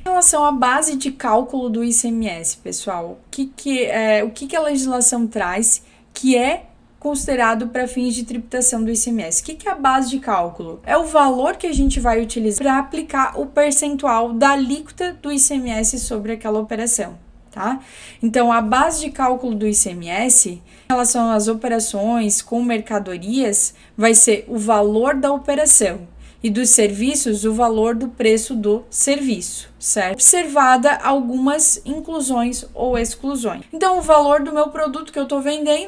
Em relação à base de cálculo do ICMS, pessoal, o que a legislação traz que é considerado para fins de tributação do ICMS? O que é a base de cálculo? É o valor que a gente vai utilizar para aplicar o percentual da alíquota do ICMS sobre aquela operação, tá? Então, a base de cálculo do ICMS, em relação às operações com mercadorias, vai ser o valor da operação. E dos serviços, o valor do preço do serviço, certo? Observada algumas inclusões ou exclusões. Então, o valor do meu produto que eu estou vendendo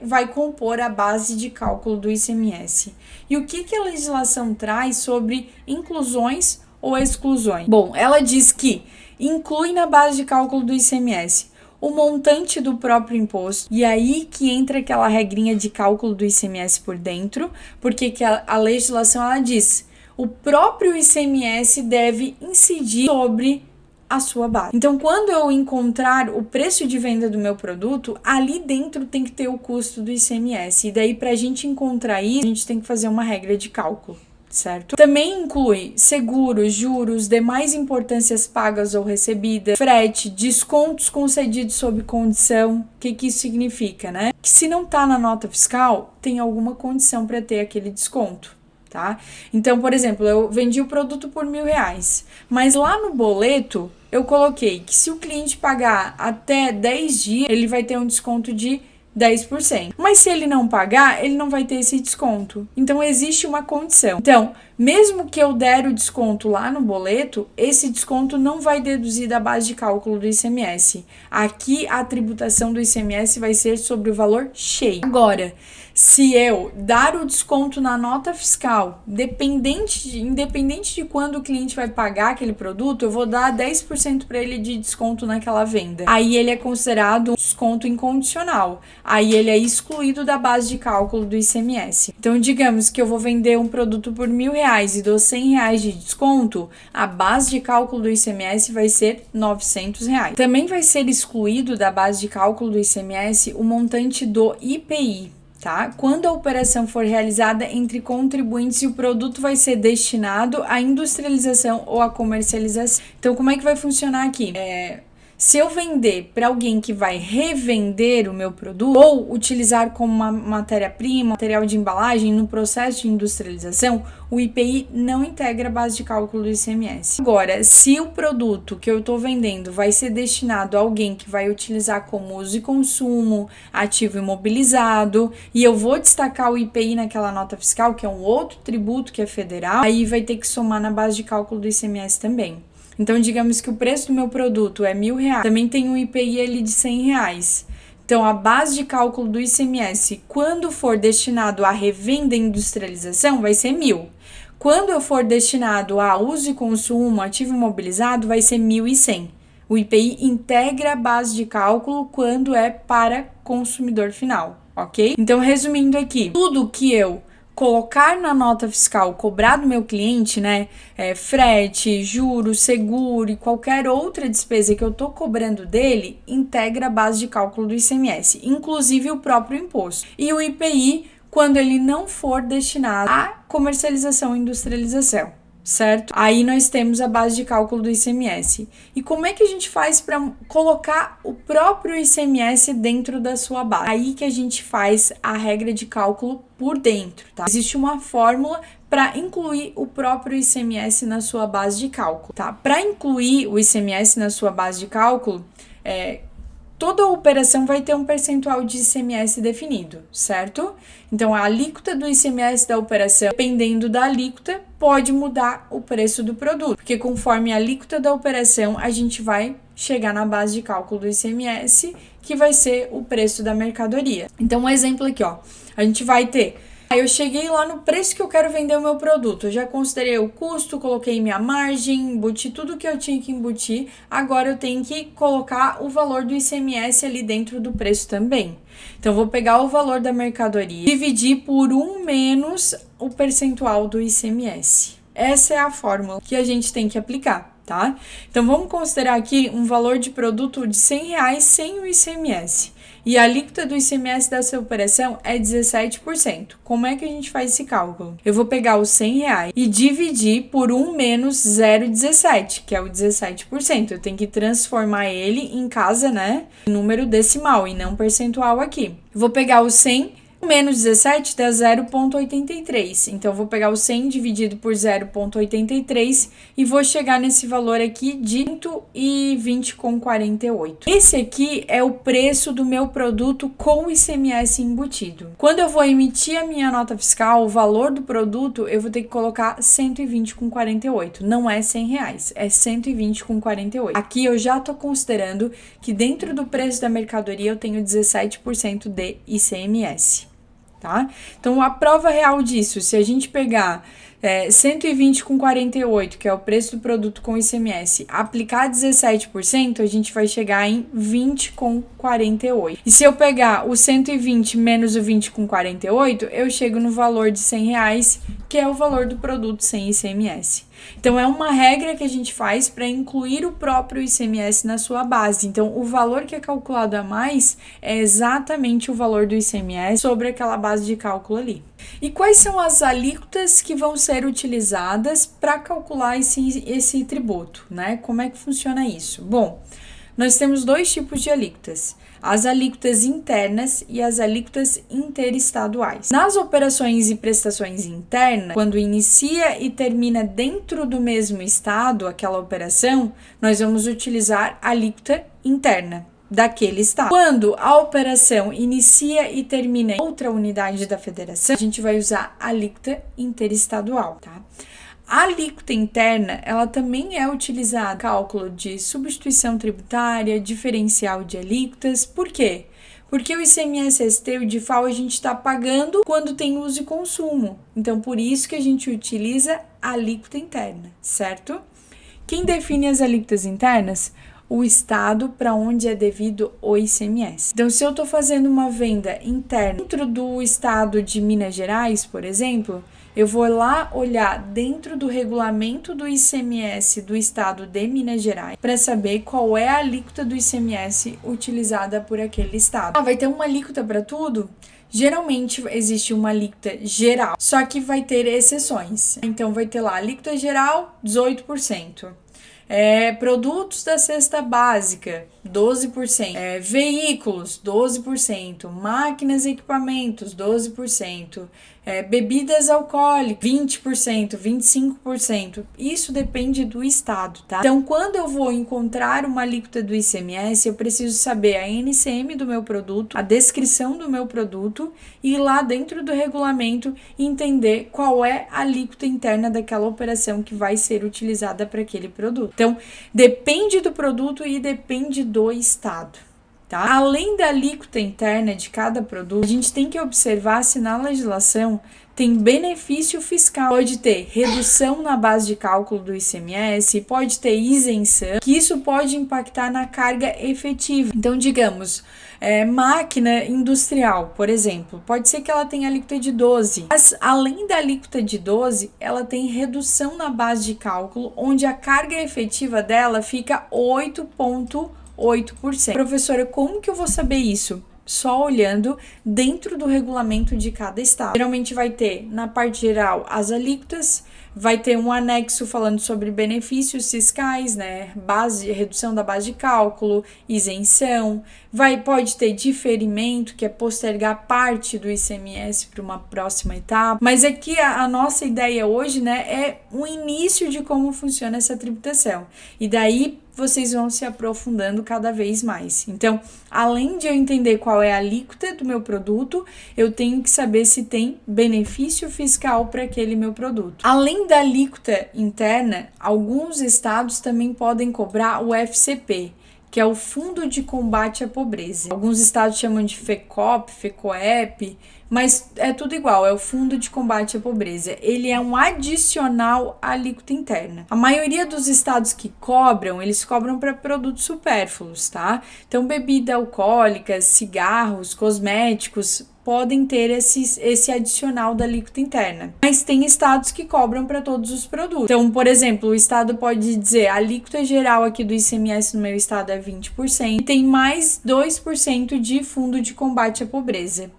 vai compor a base de cálculo do ICMS. E o que a legislação traz sobre inclusões ou exclusões? Bom, ela diz que inclui na base de cálculo do ICMS o montante do próprio imposto, e aí que entra aquela regrinha de cálculo do ICMS por dentro, porque que a legislação ela diz, o próprio ICMS deve incidir sobre a sua base. Então, quando eu encontrar o preço de venda do meu produto, ali dentro tem que ter o custo do ICMS, e daí pra gente encontrar isso, a gente tem que fazer uma regra de cálculo. Certo? Também inclui seguros, juros, demais importâncias pagas ou recebidas, frete, descontos concedidos sob condição. O que isso significa, né? Que se não tá na nota fiscal, tem alguma condição para ter aquele desconto, tá? Então, por exemplo, eu vendi o produto por R$1.000, mas lá no boleto eu coloquei que se o cliente pagar até 10 dias, ele vai ter um desconto de 10%. Mas se ele não pagar, ele não vai ter esse desconto. Então, existe uma condição. Então, mesmo que eu der o desconto lá no boleto, esse desconto não vai deduzir da base de cálculo do ICMS. Aqui, a tributação do ICMS vai ser sobre o valor cheio. Agora, se eu dar o desconto na nota fiscal, independente de quando o cliente vai pagar aquele produto, eu vou dar 10% para ele de desconto naquela venda. Aí ele é considerado um desconto incondicional. Aí ele é excluído da base de cálculo do ICMS. Então, digamos que eu vou vender um produto por R$1.000 e dou R$100 de desconto, a base de cálculo do ICMS vai ser R$900. Também vai ser excluído da base de cálculo do ICMS o montante do IPI. Tá? Quando a operação for realizada entre contribuintes e o produto vai ser destinado à industrialização ou à comercialização. Então, como é que vai funcionar aqui? Se eu vender para alguém que vai revender o meu produto ou utilizar como uma matéria-prima, material de embalagem no processo de industrialização, o IPI não integra a base de cálculo do ICMS. Agora, se o produto que eu estou vendendo vai ser destinado a alguém que vai utilizar como uso e consumo, ativo imobilizado, e eu vou destacar o IPI naquela nota fiscal, que é um outro tributo que é federal, aí vai ter que somar na base de cálculo do ICMS também. Então, digamos que o preço do meu produto é R$1.000, também tem um IPI ali de R$100. Então, a base de cálculo do ICMS, quando for destinado à revenda e industrialização, vai ser R$1.000. Quando eu for destinado a uso e consumo, ativo imobilizado, vai ser R$1.100. O IPI integra a base de cálculo quando é para consumidor final, ok? Então, resumindo aqui, tudo que eu colocar na nota fiscal, cobrar do meu cliente, né, frete, juros, seguro e qualquer outra despesa que eu tô cobrando dele, integra a base de cálculo do ICMS, inclusive o próprio imposto. E o IPI, quando ele não for destinado à comercialização e industrialização. Certo? Aí nós temos a base de cálculo do ICMS. E como é que a gente faz para colocar o próprio ICMS dentro da sua base? Aí que a gente faz a regra de cálculo por dentro, tá? Existe uma fórmula para incluir o próprio ICMS na sua base de cálculo, tá? Para incluir o ICMS na sua base de cálculo, toda operação vai ter um percentual de ICMS definido, certo? Então, a alíquota do ICMS da operação, dependendo da alíquota, pode mudar o preço do produto, porque conforme a alíquota da operação, a gente vai chegar na base de cálculo do ICMS, que vai ser o preço da mercadoria. Então, um exemplo aqui, ó, a gente vai ter... Eu cheguei lá no preço que eu quero vender o meu produto. Eu já considerei o custo, coloquei minha margem, embuti tudo que eu tinha que embutir. Agora eu tenho que colocar o valor do ICMS ali dentro do preço também. Então, eu vou pegar o valor da mercadoria, dividir por 1 menos o percentual do ICMS. Essa é a fórmula que a gente tem que aplicar, tá? Então, vamos considerar aqui um valor de produto de R$100 sem o ICMS. E a alíquota do ICMS dessa operação é 17%. Como é que a gente faz esse cálculo? Eu vou pegar os R$100 e dividir por 1 menos 0,17, que é o 17%. Eu tenho que transformar ele em casa, né, em número decimal e não percentual aqui. Eu vou pegar os 100 menos 17 dá 0,83. Então, eu vou pegar o 100 dividido por 0,83 e vou chegar nesse valor aqui de 120,48. Esse aqui é o preço do meu produto com ICMS embutido. Quando eu vou emitir a minha nota fiscal, o valor do produto, eu vou ter que colocar 120,48. Não é R$100, é 120,48. Aqui eu já estou considerando que dentro do preço da mercadoria eu tenho 17% de ICMS. Tá? Então, a prova real disso, se a gente pegar 120,48, que é o preço do produto com ICMS, aplicar 17%, a gente vai chegar em 20,48. E se eu pegar o 120 menos o 20,48, eu chego no valor de R$100, que é o valor do produto sem ICMS. Então, é uma regra que a gente faz para incluir o próprio ICMS na sua base. Então, o valor que é calculado a mais é exatamente o valor do ICMS sobre aquela base de cálculo ali. E quais são as alíquotas que vão ser utilizadas para calcular esse tributo, né? Como é que funciona isso? Bom, nós temos dois tipos de alíquotas: as alíquotas internas e as alíquotas interestaduais. Nas operações e prestações internas, quando inicia e termina dentro do mesmo estado aquela operação, nós vamos utilizar a alíquota interna daquele estado. Quando a operação inicia e termina em outra unidade da federação, a gente vai usar a alíquota interestadual, tá? A alíquota interna, ela também é utilizada no cálculo de substituição tributária, diferencial de alíquotas. Por quê? Porque o ICMS-ST e o DIFAL a gente está pagando quando tem uso e consumo. Então, por isso que a gente utiliza a alíquota interna, certo? Quem define as alíquotas internas? O estado para onde é devido o ICMS. Então, se eu estou fazendo uma venda interna dentro do estado de Minas Gerais, por exemplo, eu vou lá olhar dentro do regulamento do ICMS do estado de Minas Gerais para saber qual é a alíquota do ICMS utilizada por aquele estado. Vai ter uma alíquota para tudo? Geralmente existe uma alíquota geral, só que vai ter exceções. Então, vai ter lá alíquota geral, 18%. Produtos da cesta básica, 12%. Veículos, 12%. Máquinas e equipamentos, 12%. Bebidas alcoólicas, 20%, 25%. Isso depende do estado, tá? Então, quando eu vou encontrar uma alíquota do ICMS, eu preciso saber a NCM do meu produto, a descrição do meu produto e ir lá dentro do regulamento entender qual é a alíquota interna daquela operação que vai ser utilizada para aquele produto. Então, depende do produto e depende do estado. Tá? Além da alíquota interna de cada produto, a gente tem que observar se na legislação tem benefício fiscal. Pode ter redução na base de cálculo do ICMS, pode ter isenção, que isso pode impactar na carga efetiva. Então, digamos, máquina industrial, por exemplo, pode ser que ela tenha alíquota de 12%, mas além da alíquota de 12%, ela tem redução na base de cálculo, onde a carga efetiva dela fica 8,8%. Professora, como que eu vou saber isso? Só olhando dentro do regulamento de cada estado. Geralmente vai ter, na parte geral, as alíquotas, vai ter um anexo falando sobre benefícios fiscais, né? Redução da base de cálculo, isenção, pode ter diferimento, que é postergar parte do ICMS para uma próxima etapa. Mas aqui a nossa ideia hoje, né, é o início de como funciona essa tributação. E daí vocês vão se aprofundando cada vez mais. Então, além de eu entender qual é a alíquota do meu produto, eu tenho que saber se tem benefício fiscal para aquele meu produto. Além da alíquota interna, alguns estados também podem cobrar o FCP, que é o Fundo de Combate à Pobreza. Alguns estados chamam de FECOP, FECOEP, mas é tudo igual, é o Fundo de Combate à Pobreza. Ele é um adicional à alíquota interna. A maioria dos estados que cobram, eles cobram para produtos supérfluos, tá? Então, bebida alcoólica, cigarros, cosméticos, podem ter esse adicional da alíquota interna. Mas tem estados que cobram para todos os produtos. Então, por exemplo, o estado pode dizer a alíquota geral aqui do ICMS no meu estado é 20% e tem mais 2% de fundo de combate à pobreza.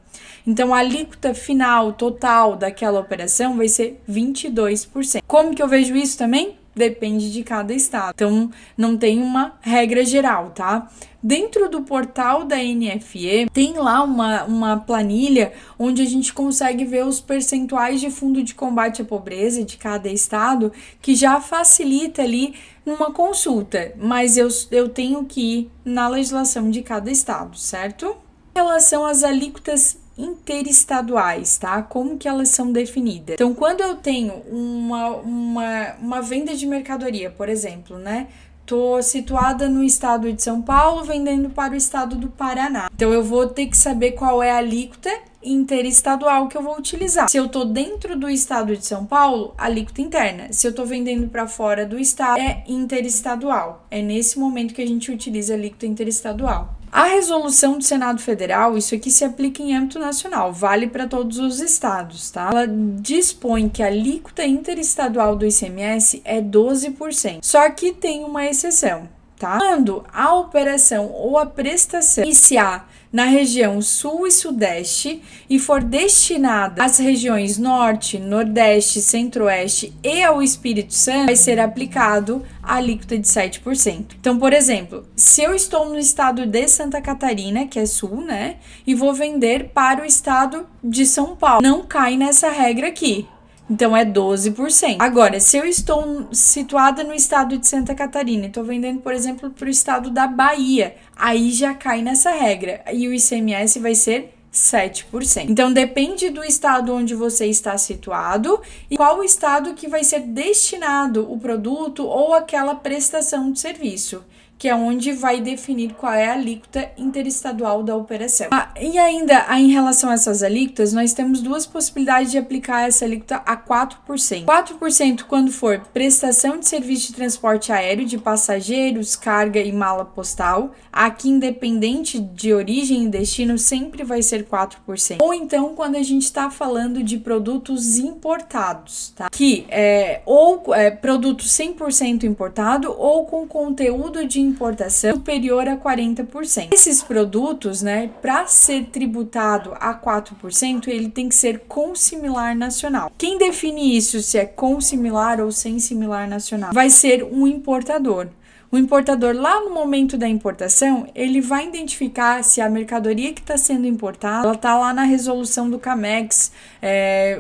Então, a alíquota final, total daquela operação vai ser 22%. Como que eu vejo isso também? Depende de cada estado. Então, não tem uma regra geral, tá? Dentro do portal da NFE, tem lá uma planilha onde a gente consegue ver os percentuais de fundo de combate à pobreza de cada estado, que já facilita ali numa consulta, mas eu tenho que ir na legislação de cada estado, certo? Em relação às alíquotas interestaduais, tá? Como que elas são definidas? Então, quando eu tenho uma venda de mercadoria, por exemplo, né? Tô situada no estado de São Paulo, vendendo para o estado do Paraná. Então, eu vou ter que saber qual é a alíquota interestadual que eu vou utilizar. Se eu tô dentro do estado de São Paulo, alíquota interna. Se eu tô vendendo para fora do estado, é interestadual. É nesse momento que a gente utiliza a alíquota interestadual. A resolução do Senado Federal, isso aqui se aplica em âmbito nacional, vale para todos os estados, tá? Ela dispõe que a alíquota interestadual do ICMS é 12%. Só que tem uma exceção, tá? Quando a operação ou a prestação iniciar na região sul e sudeste e for destinada às regiões norte, nordeste, centro-oeste e ao Espírito Santo, vai ser aplicado a alíquota de 7%. Então, por exemplo, se eu estou no estado de Santa Catarina, que é sul, né, e vou vender para o estado de São Paulo, não cai nessa regra aqui. Então, é 12%. Agora, se eu estou situada no estado de Santa Catarina e estou vendendo, por exemplo, para o estado da Bahia, aí já cai nessa regra. E o ICMS vai ser 7%. Então, depende do estado onde você está situado e qual estado que vai ser destinado o produto ou aquela prestação de serviço, que é onde vai definir qual é a alíquota interestadual da operação. E ainda, em relação a essas alíquotas, nós temos duas possibilidades de aplicar essa alíquota a 4%. 4% quando for prestação de serviço de transporte aéreo de passageiros, carga e mala postal. Aqui, independente de origem e destino, sempre vai ser 4%. Ou então, quando a gente está falando de produtos importados, tá? Que produto 100% importado ou com conteúdo de importação superior a 40%. Esses produtos, né, para ser tributado a 4%, ele tem que ser consimilar nacional. Quem define isso, se é consimilar ou sem similar nacional, vai ser um importador. O importador, lá no momento da importação, ele vai identificar se a mercadoria que está sendo importada, ela está lá na resolução do CAMEX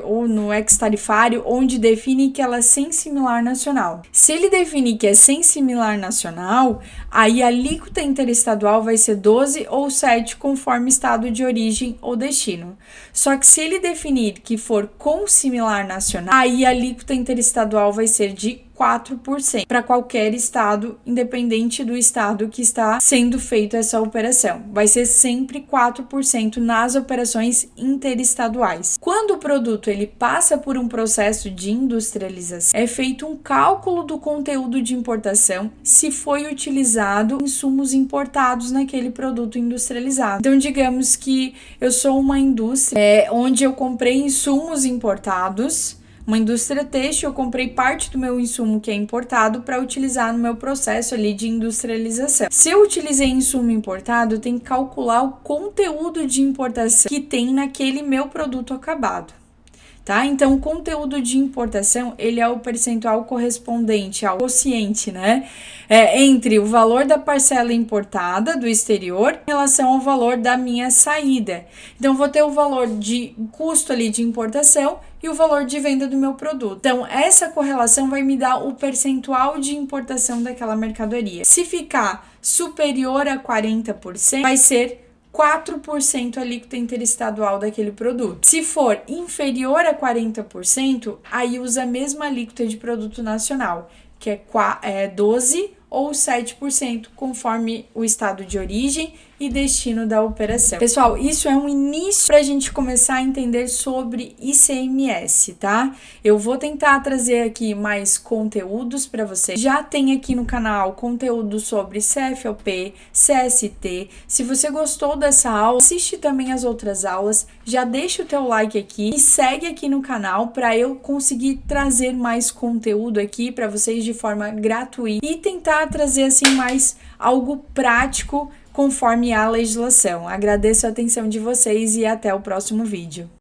ou no ex-tarifário, onde define que ela é sem similar nacional. Se ele definir que é sem similar nacional, aí a alíquota interestadual vai ser 12% ou 7%, conforme estado de origem ou destino. Só que se ele definir que for com similar nacional, aí a alíquota interestadual vai ser de 4% para qualquer estado, independente do estado que está sendo feita essa operação. Vai ser sempre 4% nas operações interestaduais. Quando o produto ele passa por um processo de industrialização, é feito um cálculo do conteúdo de importação se foi utilizado insumos importados naquele produto industrializado. Então, digamos que eu sou uma indústria onde eu comprei insumos importados. Uma indústria têxtil, eu comprei parte do meu insumo que é importado para utilizar no meu processo ali de industrialização. Se eu utilizei insumo importado, eu tenho que calcular o conteúdo de importação que tem naquele meu produto acabado. Tá? Então, o conteúdo de importação, ele é o percentual correspondente ao quociente, né? Entre o valor da parcela importada do exterior em relação ao valor da minha saída. Então, vou ter o valor de custo ali de importação e o valor de venda do meu produto. Então, essa correlação vai me dar o percentual de importação daquela mercadoria. Se ficar superior a 40%, vai ser 4% alíquota interestadual daquele produto. Se for inferior a 40%, aí usa a mesma alíquota de produto nacional, que é 12% ou 7%, conforme o estado de origem e destino da operação. Pessoal, isso é um início para a gente começar a entender sobre ICMS, tá? Eu vou tentar trazer aqui mais conteúdos para vocês. Já tem aqui no canal conteúdo sobre CFLP, CST. Se você gostou dessa aula, assiste também as outras aulas, já deixa o teu like aqui e segue aqui no canal para eu conseguir trazer mais conteúdo aqui para vocês de forma gratuita e tentar trazer assim mais algo prático conforme a legislação. Agradeço a atenção de vocês e até o próximo vídeo.